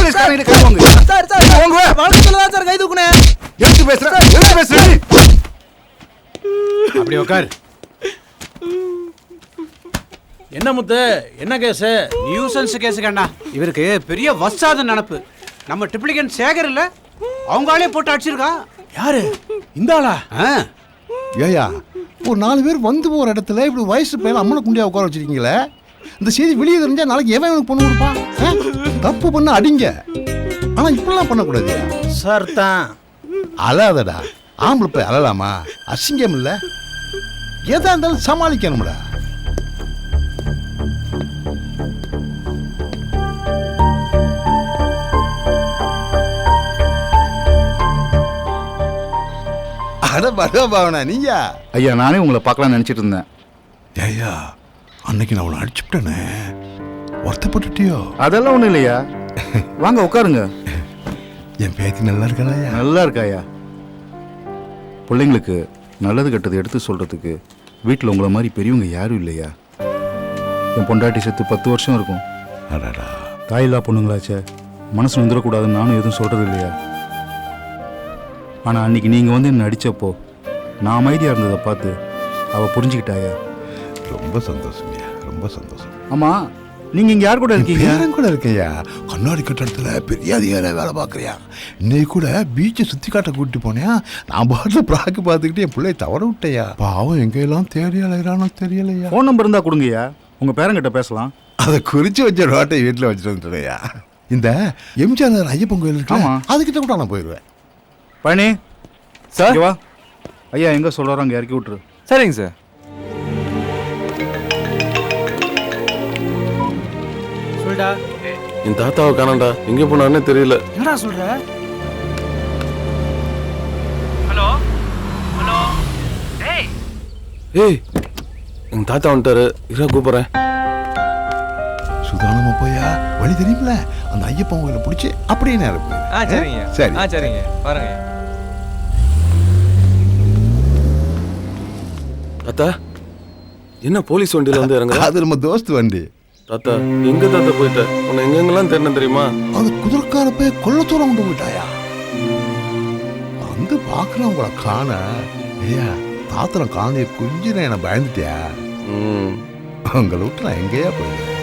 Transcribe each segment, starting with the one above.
போலீஸ்காரங்க கை வாங்க. Sir sir வாங்க. வழக்கத்துல தான் சார் கை தூக்குனே. எடுத்து பேசுறேன். அப்படி உட்கார். என்ன முத்து, என்ன கேஸ்? நியூசன்ஸ் கேஸ் கண்ணா. இவருக்கு பெரிய வசாத நினப்பு. நம்ம ட்ரிப்ளிகன் சேகர் இல்ல, அவங்களே போட்டு அடிச்சிருக்கா. யாரு இந்த ஆளா? ஏயா, ஒரு 4 பேர் வந்து போகிற இடத்துல இப்படி வயசு பையன் அம்மனை குண்டியா உட்கார வச்சிருக்கீங்களே. இந்த செய்தி வெளியே தெரிஞ்சா நாளைக்கு எவன் எனக்கு பொண்ணு கொடுப்பான்? தப்பு பண்ண அடிங்க, ஆனா இப்படிலாம் பண்ணக்கூடாது சார் தான். அழாதடா, ஆம்பளை போய் அழலாமா? அசிங்கம் இல்லை. எதா இருந்தாலும் சமாளிக்கணும்டா. நீங்க ஐயா, நானே உங்களை பார்க்கலாம்னு நினைச்சிட்டு இருந்தேன். ஏய்யா, அன்னைக்கு நான் உன்னை அடிச்சுட்டேனே, வருத்தப்பட்டுட்டியோ? அதெல்லாம் ஒண்ணும் இல்லையா, வாங்க உட்காருங்க. என் பேத்தி நல்லா இருக்கா? நல்லா இருக்காயா. பிள்ளைங்களுக்கு நல்லது கெட்டது எடுத்து சொல்றதுக்கு வீட்டில் உங்களை மாதிரி பெரியவங்க யாரும் இல்லையா. என் பொண்டாட்டி செத்து 10 வருஷம் இருக்கும். அடடா, தாயில்லா பொண்ணுங்களாச்சே, மனசு வந்துடக்கூடாதுன்னு நானும் எதுவும் சொல்றது இல்லையா. ஆனால் அன்னைக்கு நீங்கள் வந்து என்ன அடித்தப்போ நான் அமைதியாக இருந்ததை பார்த்து அவள் புரிஞ்சுக்கிட்டாயா. ரொம்ப சந்தோஷம்யா, ரொம்ப சந்தோஷம். ஆமாம், நீங்கள் இங்கே யார் கூட இருக்கீங்க? யாரும் கூட இருக்கையா, கண்ணாடி கட்டடத்தில் பெரிய அதிகாரியாக வேலை பார்க்குறியா. இன்னைக்கு கூட பீச்சை சுற்றி காட்ட கூப்பிட்டு போனியா. நான் பாட்டில் ப்ராக்கு பார்த்துக்கிட்டு என் பிள்ளைய தவற விட்டையா. பாவம் எங்கெல்லாம் தேடி அலைகிறானோ தெரியலையா. ஃபோன் நம்பர் இருந்தால் கொடுங்கய்யா, உங்கள் பேரங்கிட்ட பேசலாம். அதை குறித்து வச்ச ரோட்டை வீட்டில் வச்சுட்டு வந்துட்டேயா. இந்த எம்ஜிஆர் ஐயப்பன் கோயில் இருக்கு, அதுக்கிட்ட கூட நான் போயிடுவேன். பழனி சார், வா. ஐயா எங்கே சொல்கிறாரோ அங்கே இறக்கி விட்டுரு. சரிங்க சார். சொல்டா. என் தாத்தாவை காணாண்டா, எங்கே போனான்னு தெரியல. என்னடா சொல்ற? Hello hello. ஏய், எங்க தாத்தா வந்துட்டாரு, இரா கூப்பிட்றேன். சுதானமா போயா, வழி தெரியுமில்ல, அந்த ஐயப்பன் கோயிலை பிடிச்சி அப்படியே நேரம் போய். சரிங்க. சரி சரிங்க, பாருங்க. தாத்தா, என்ன போலீஸ் வண்டியில வந்து இறங்க? அது நம்ம தோஸ்து வண்டி. தாத்தா, எங்க தாத்தா போயிட்ட? உன்னை எங்கெங்கெல்லாம் தேடணும் தெரியுமா? அது குதிரைக்கார போய் கொள்ளத்தூரம் கொண்டு போயிட்டாயா. வந்து பாக்குறவங்கள காண. ஐயா, தாத்தனை காணைய கொஞ்சம் என்ன பயந்துட்டியா? உங்களை விட்டு நான் எங்கேயா போயிடுவேன்.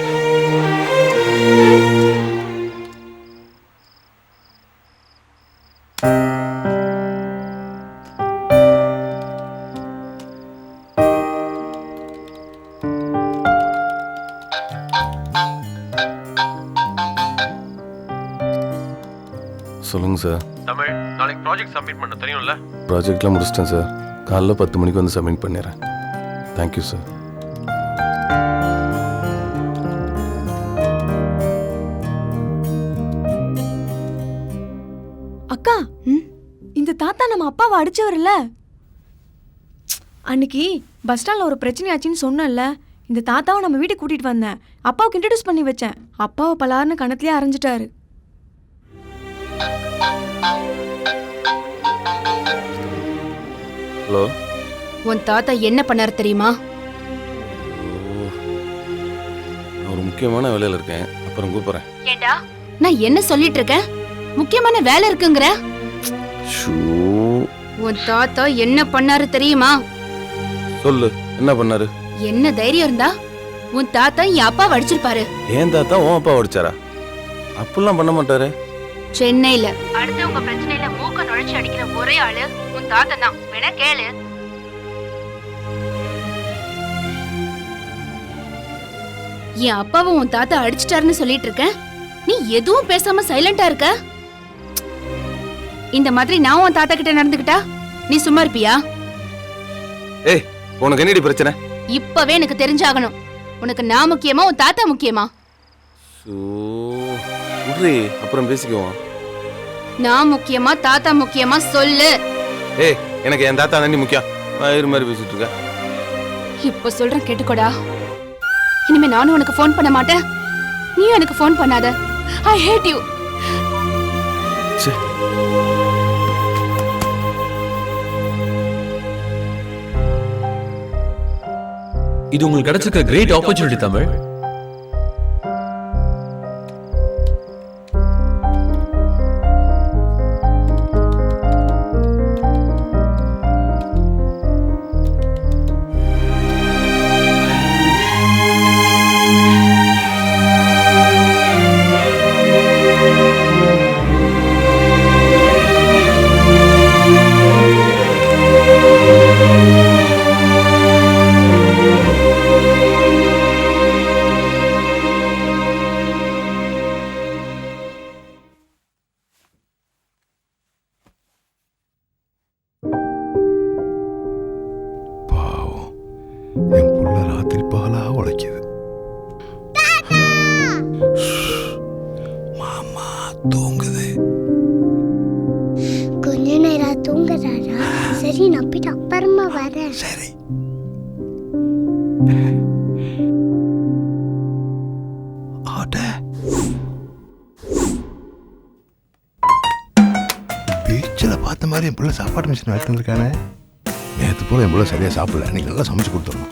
சொல்லுங்க சார். தமிழ், நாளைக்கு ப்ராஜெக்ட் சப்மிட் பண்ண தெரியும்ல? ப்ராஜெக்ட்லாம் முடிச்சிட்டேன் சார். காலைல 10 மணிக்கு வந்து சப்மிட் பண்ணிடுறேன். Thank you sir. அக்கா, இந்த தாத்தா நம்ம அப்பாவை அடிச்சவர்ல, அன்னைக்கு பஸ் ஸ்டாண்ட்ல ஒரு பிரச்சனையாச்சுன்னு சொன்னல. இந்த தாத்தாவை நம்ம வீட்டுக்கு கூட்டிட்டு வந்தேன், அப்பாவுக்கு இன்ட்ரடியூஸ் பண்ணி வச்சேன். அப்பாவை பலாருன்னு கணத்துலயே அரைஞ்சிட்டாரு. ஹலோ. உன் தாத்தா என்ன பண்ணாரு தெரியுமா? நான் ஒரு முக்கியமான வேலையில இருக்கேன், அப்புறம் கூப்பிடுறேன். ஏண்டா, நான் என்ன சொல்லிட்டு இருக்கேன்? முக்கியமான வேலை இருக்குங்கற. உன் தாத்தா என்ன பண்ணாரு தெரியுமா? சொல்லு, என்ன பண்ணாரு? என்ன தைரியம் இருந்தா உன் தாத்தா என் அப்பாவை அடிச்சிருப்பாரு. ஏன் தாத்தா உன் அப்பா அடிச்சாரா? அப்படிலாம் பண்ண மாட்டாரு. சென்னையில அடுத்தவங்க பிரச்சனையில மூக்க நுழைச்சு அடிக்கிற ஒரே ஆளு உன் தாத்தா தான். வேணா கேளு. என் அப்பாவை உன் தாத்தா அடிச்சிட்டாருன்னு சொல்லிட்டு இருக்க, நீ எதுவும் பேசாம சைலண்டா இருக்க. இந்த மாதிரி நான் உன் தாத்தா கிட்ட நடந்துக்கிட்டா நீ சும்மா இருப்பியா? ஏய், உனக்கு என்னடி பிரச்சனை? இப்பவே எனக்கு தெரிஞ்சாகணும். உனக்கு நான் முக்கியமா உன் தாத்தா முக்கியமா? அப்புறம் பேசிக்குவோம். நான் முக்கியமா தாத்தா முக்கியமா சொல்லு. ஏய், எனக்கு என் தாத்தா தாண்டி முக்கியம். வயிறு மாதிரி பேசிட்டு இருக்க. இப்ப சொல்றேன் கேட்டுக்கோடா. இனிமே நானும் உனக்கு ஃபோன் பண்ண மாட்டேன், நீ எனக்கு ஃபோன் பண்ணாத. ஐ ஹேட் யூ. இது உங்களுக்கு கிடைச்சிருக்க கிரேட் ஆப்பர்ச்சுனிட்டி தமிழ். தூங்குது. கொஞ்ச நேரம் தூங்குறாரா? சரி, நான் போயிட்டு அப்புறமா வரேன். சரி. பீச்சில் பார்த்த மாதிரி என் பிள்ளை சாப்பாடு மிஷின் எடுத்து வந்திருக்கானே. நேற்று போல என் பிள்ளை சரியாக சாப்பிடல. இன்னைக்கு நல்லா சமைச்சு கொடுத்துடணும்.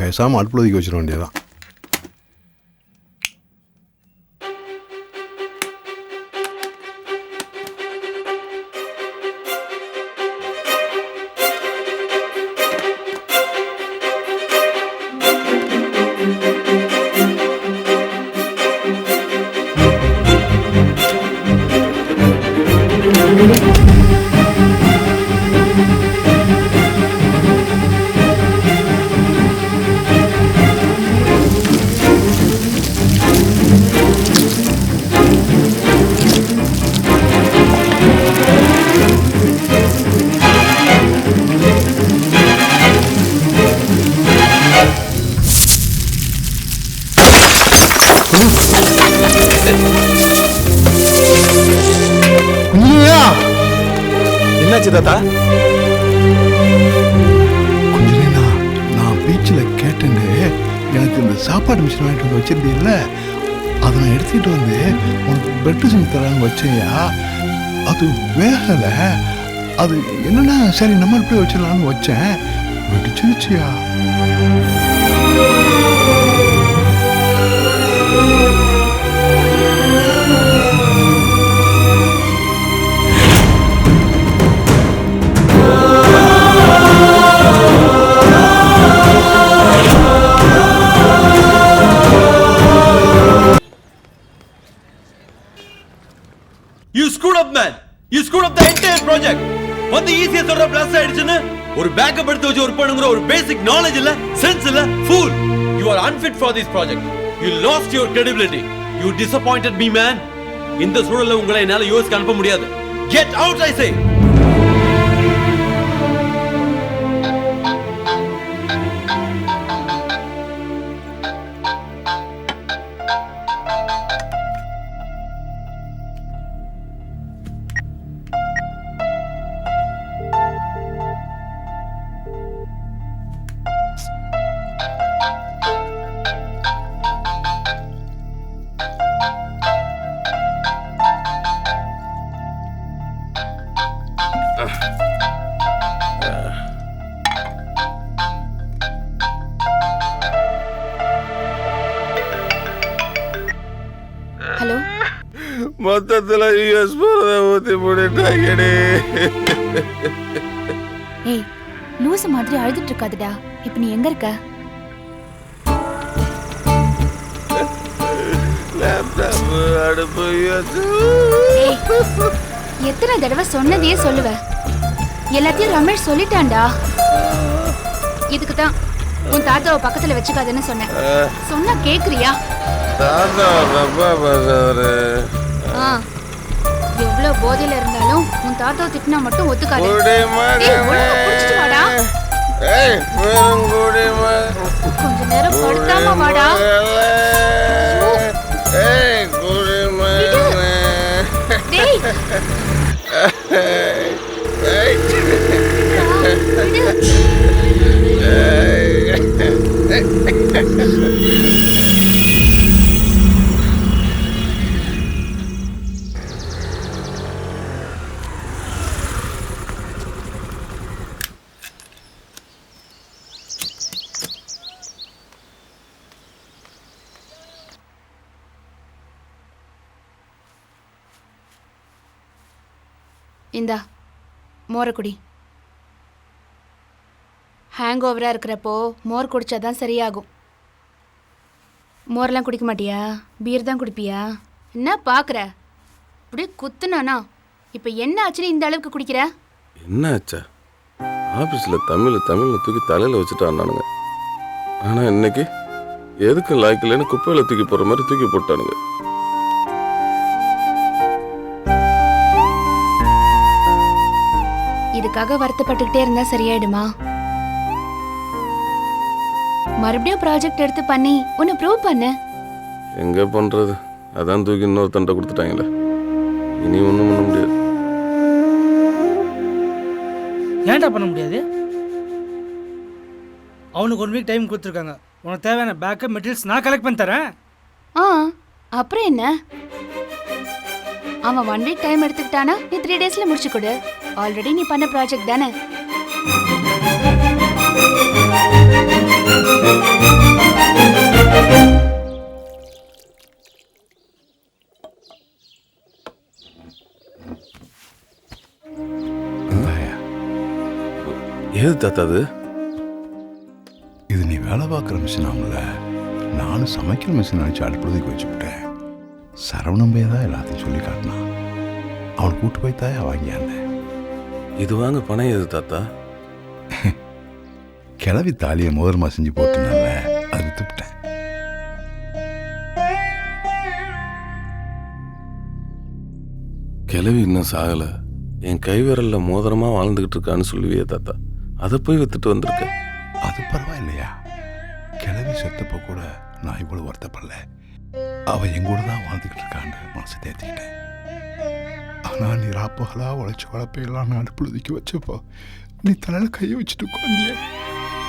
பேசாமல் அடுப்பில் ஒதுக்கி வச்சிட வேண்டியதான். என்னாச்சு தாத்தா? கொஞ்ச நேரம் நான் பீச்சில் கேட்டேன்னு எனக்கு இந்த சாப்பாடு மிஷின் வாங்கிட்டு வந்து வச்சிருந்தீங்கல்ல, அதை நான் எடுத்துக்கிட்டு வந்து உனக்கு பிரெட்டு செஞ்சு தராங்க வச்சேயா. அது வேகலை. அது என்னன்னா சரி நம்ம போய் வச்சிடலான்னு வச்சேன். வெடிச்சிருச்சியா. You screwed up, man. You screwed up the entire project. வந்து ஈஸியா சொல்ற பிளஸ் ஆயிடுச்சுன்னு ஒரு பேக்கப் எடுத்து வச்சு ஒர்க் பண்ணுங்கிற ஒரு பேசிக் நாலேஜ் இல்ல, சென்ஸ் இல்ல. Fool. You are unfit for this project. You lost your credibility. You disappointed me, man. இந்த சூழல்ல உங்களை என்னால யூஎஸ்க்கு அனுப்ப முடியாது. Get out, I say. Hello, மொத்தத்துல யூஎஸ் போறத ஊத்தி போட்டுட்டாங்கடே. ஏய் லூசு மாதிரி அழுதுட்டு இருக்காதடா. இப்ப நீ எங்க இருக்க? லேப்டாப் அடுப்பு ஏய், எத்தனை தடவை சொன்னதையே சொல்லுவ? எல்லாத்தையும் ரமேஷ் சொல்லிட்டான்டா. இதுக்கு தான் உன் தாத்தாவை பக்கத்துல வச்சுக்காதன்னு சொன்னேன். சொன்னா கேக்குறியா? தாத்தா தப்பா பேசுறாரு. எவ்வளவு போதையில இருந்தாலும் உன் தாத்தாவை திட்டினா மட்டும் ஒத்துக்காத. கொஞ்ச நேரம் படுத்தாம வாடா. டேய் இந்தா மோரை குடி. ஹேங் ஓவராக இருக்கிறப்போ மோர் குடிச்சாதான் சரியாகும். மோர்லாம் குடிக்க மாட்டியா? பீர் தான் குடிப்பியா? என்ன பார்க்குற? அப்படியே குத்துனானா? இப்போ என்ன ஆச்சுன்னு இந்த அளவுக்கு குடிக்கிற? என்ன ஆச்சா? ஆஃபீஸில் தமிழில் தூக்கி தலையில் வச்சுட்டானுங்க. ஆனால் இன்னைக்கு எதுக்கு லாய்க்கலன்னு குப்பையில் தூக்கி போகிற மாதிரி தூக்கி போட்டானுங்க. இதுக்காக வருத்தப்பட்டுக்கிட்டே இருந்தா சரியாயிடுமா? மறுபடியும் ப்ராஜெக்ட் எடுத்து பண்ணி உன்னை ப்ரூவ் பண்ணு. எங்கே பண்ணுறது? அதான் தூக்கி இன்னொரு தண்டை கொடுத்துட்டாங்களே. இனி ஒன்றும் பண்ண முடியாது. ஏன்டா பண்ண முடியாது? அவனுக்கு 1 வீக் டைம் கொடுத்துருக்காங்க. உனக்கு தேவையான பேக்கப் மெட்டீரியல்ஸ் நான் கலெக்ட் பண்ணி தரேன். அப்புறம் என்ன? அவன் 1 வீக் டைம் எடுத்துக்கிட்டானா நீ 3 டேஸ்ல முடிச்சு கொடு. ஆல்ரெடி நீ பண்ண ப்ராஜெக்ட் தானே. ஏது தாத்தா அது? இது நீ வேலை பார்க்குற மிஷின் ஆகும்ல, நானும் சமைக்கிற மிஷின் நினச்சி அடுப்புறதுக்கு வச்சுவிட்டேன். சரவணம்பே தான் எல்லாத்தையும் சொல்லி காட்டினான். அவனை கூட்டு போய் தாயா வாங்கியாந்தேன். இது வாங்க பணம் ஏது தாத்தா? கிளவி தாலியை மோதிரமா செஞ்சு போட்டுனால அது வித்துவிட்டேன். கிளவி இன்னும் சாகலை, என் கை விரல்ல மோதிரமா வாழ்ந்துகிட்டு இருக்கான்னு சொல்லுவியே தாத்தா. அதை போய் வித்துட்டு வந்திருக்க. அது பரவாயில்லையா? கிளவி செத்தப்போ கூட நான் இவ்வளவு வருத்தப்படல. அவன் எங்கூட தான் வாழ்ந்துக்கிட்டு இருக்கான்னு மனசை தேர்த்திக்கிட்டேன். ஆனால் நீ ராப்பகலா உழைச்சி வளர்ப்பையெல்லாம் நான் அடுப்புழுதிக்கு வச்சப்போ நீ தலையில் கையை வச்சுட்டு உட்காந்திய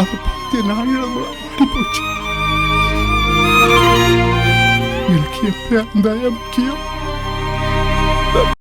அதை பார்த்து நான் மாறி போச்சு. எனக்கு எப்படியா இருந்தாயா முக்கியம்?